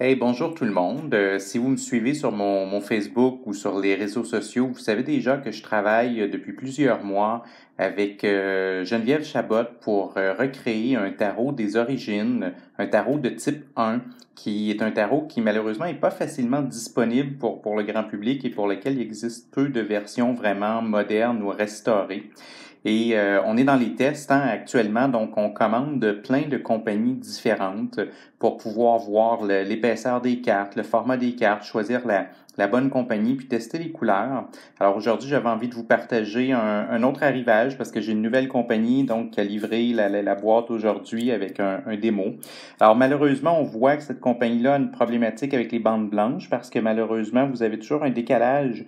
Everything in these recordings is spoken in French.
Hey, bonjour tout le monde. Si vous me suivez sur mon Facebook ou sur les réseaux sociaux, vous savez déjà que je travaille depuis plusieurs mois avec Geneviève Chabot pour recréer un tarot des origines, un tarot de type 1, qui est un tarot qui malheureusement n'est pas facilement disponible pour le grand public et pour lequel il existe peu de versions vraiment modernes ou restaurées. Et on est dans les tests actuellement, donc on commande plein de compagnies différentes pour pouvoir voir l'épaisseur des cartes, le format des cartes, choisir la bonne compagnie, puis tester les couleurs. Alors aujourd'hui, j'avais envie de vous partager un autre arrivage parce que j'ai une nouvelle compagnie donc qui a livré la boîte aujourd'hui avec un démo. Alors malheureusement, on voit que cette compagnie-là a une problématique avec les bandes blanches parce que malheureusement, vous avez toujours un décalage.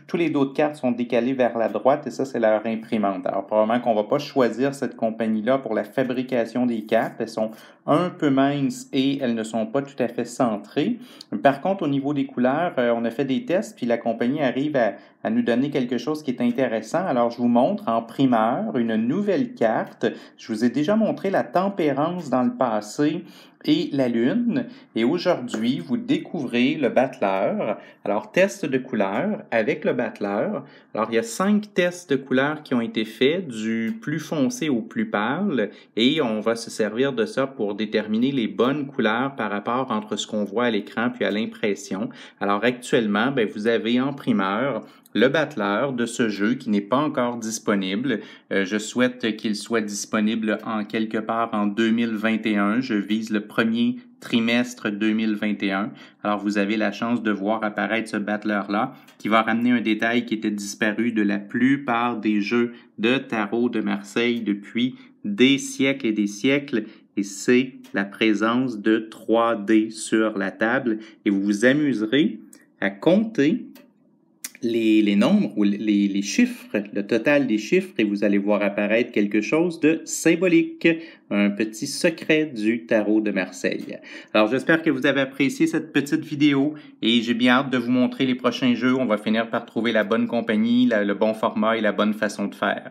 Tous les dos de cartes sont décalés vers la droite et ça, c'est leur imprimante. Alors, probablement qu'on ne va pas choisir cette compagnie-là pour la fabrication des cartes. Elles sont un peu minces et elles ne sont pas tout à fait centrées. Par contre, au niveau des couleurs, on a fait des tests puis la compagnie arrive à nous donner quelque chose qui est intéressant. Alors, je vous montre en primeur une nouvelle carte. Je vous ai déjà montré la tempérance dans le passé et la lune. Et aujourd'hui, vous découvrez le battleur. Alors, test de couleurs avec le battleur. Alors, il y a 5 tests de couleurs qui ont été faits, du plus foncé au plus pâle, et on va se servir de ça pour déterminer les bonnes couleurs par rapport entre ce qu'on voit à l'écran puis à l'impression. Alors, actuellement, vous avez en primeur le battleur de ce jeu qui n'est pas encore disponible. Je souhaite qu'il soit disponible en quelque part en 2021. Je vise le premier trimestre 2021. Alors, vous avez la chance de voir apparaître ce battleur-là qui va ramener un détail qui était disparu de la plupart des jeux de tarot de Marseille depuis des siècles et des siècles. Et c'est la présence de 3D sur la table. Et vous vous amuserez à compter les nombres ou les chiffres, le total des chiffres, et vous allez voir apparaître quelque chose de symbolique, un petit secret du tarot de Marseille. Alors, j'espère que vous avez apprécié cette petite vidéo et j'ai bien hâte de vous montrer les prochains jeux. On va finir par trouver la bonne compagnie, le bon format et la bonne façon de faire.